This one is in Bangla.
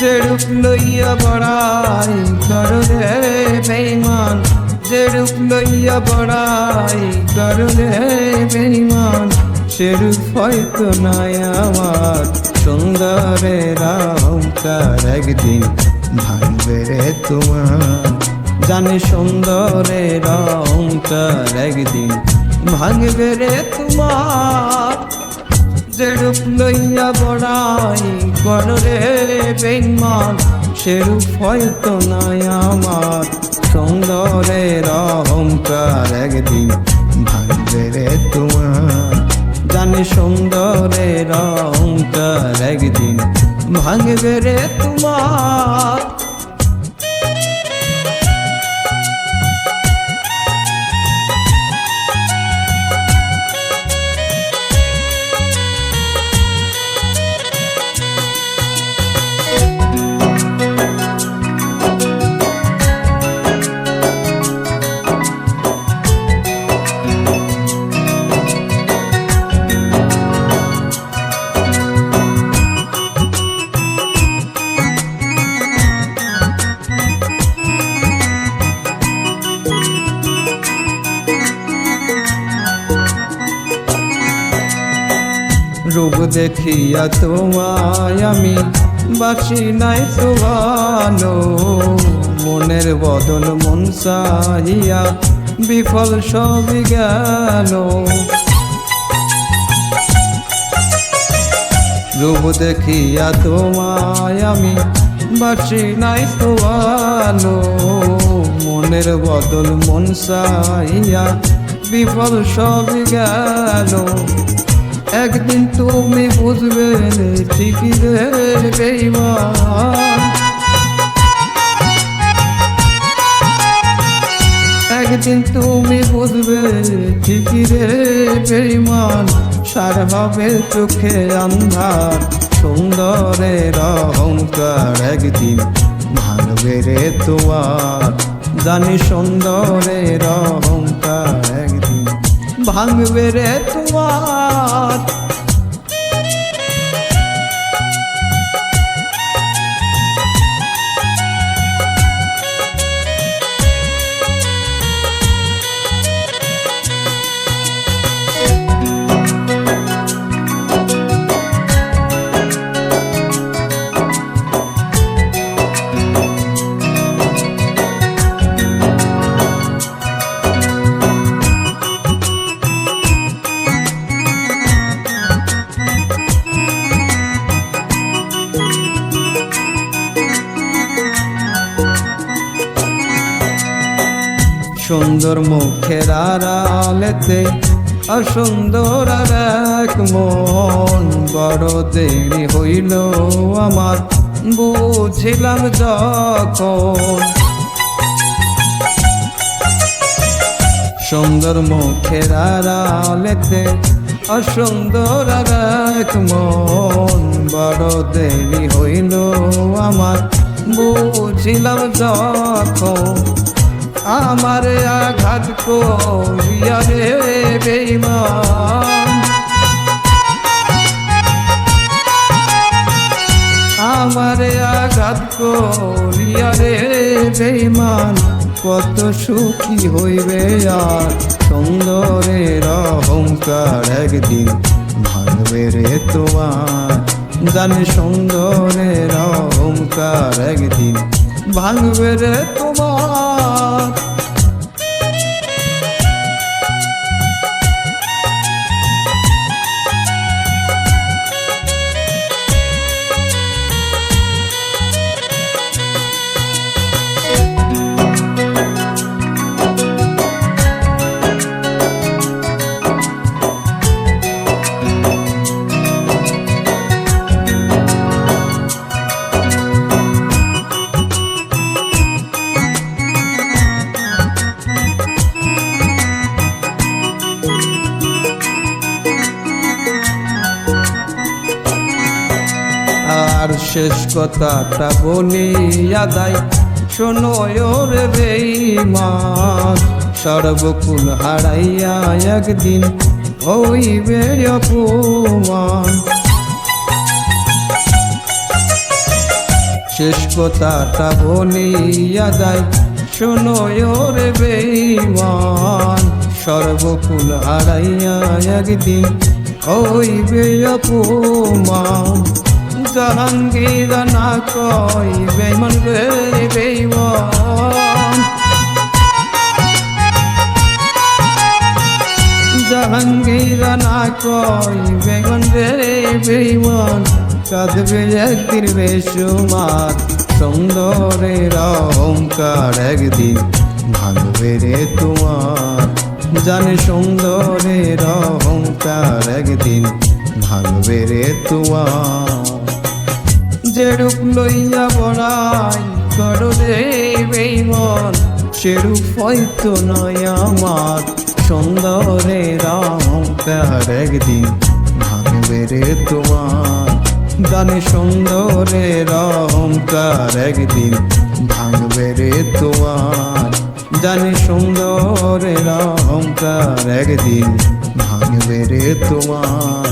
যেরূপ লইয়া বড়াই করলে বেঈমান, যেরূপ লইয়া বড়াই করলে বেঈমান, সেরূপ হয়তো নাই আমার সুন্দরের অহংকার একদিন ভাঙবে রে তোমার। জানি সুন্দরের অহংকার একদিন ভাঙবে রে তোমার। যেরূপ লইয়া বড়াই করলে বেঈমান, সেরূপ হয়তো নাই আমার সুন্দরের অহংকার একদিন ভাঙবে রে তোমার। জানি সুন্দরের অহংকার একদিন ভাঙবে রে তোমার। রূপ দেখিয়া তোমায় আমি বাসি নাই তো ভালো, মনের বদল মন চাহিয়া বিফল সবই গেল। রূপ দেখিয়া তোমায় আমি বাসি নাই তো ভালো, মনের বদল মন চাহিয়া বিফল সবই গেল। একদিন তুমি বুঝবে ঠিকই রে বেঈমান, একদিন তুমি বুঝবে ঠিকই রে বেঈমান। সার হবে চোখে আন্ধার সুন্দরের অহংকার একদিন ভাঙবে রে তোমার। জানি সুন্দরের অহংকার একদিন ভাঙবে রে তোমার। সুন্দর মুখের আড়ালেতে অসুন্দর আর এক মন, বড় দেরি হইল আমার বুঝিলাম যখন। সুন্দর মুখের আড়ালেতে অসুন্দর আর এক মন, বড় দেরি হইল আমার বুঝিলাম যখন। আমার আঘাত করিয়া রে বেঈমান, আমার আঘাত করিয়া রে বেঈমান। কত সুখী হইবে আর সুন্দরের অহংকার একদিন ভাঙবে রে তোমার। জানি সুন্দরের অহংকার একদিন ভাঙবে রে তোমার। আর শেষ কথাটা বলিয়া দাই শোনো ওরে বেঈমান, সর্বকুল হারাইয়া একদিন হইবে অপমান। শেষ কথাটা বলিয়া যায় শোনো ওরে বেঈমান সর্বকুল হারাইয়া একদিন হইবে অপমান জাহাঙ্গীর না কই বেঈমান রে বেঈমান জাহাঙ্গীর না কই বেঈমান রে বেঈমান কাঁদবে একদিন বেশুমার সুন্দরের অহংকার একদিন ভাঙবে রে তোমার জানে সুন্দরের অহংকার একদিন ভাঙবে রে তোমার যেরূপ লইয়া বড়াই করো রে বেঈমান সেরূপ হয়তো নয় আমার সুন্দরের অহংকার একদিন ভাঙবে রে তোমার জানে সুন্দরের অহংকার একদিন ভাঙবে রে তোমার জানে সুন্দরের অহংকার একদিন ভাঙবে রে তোমার।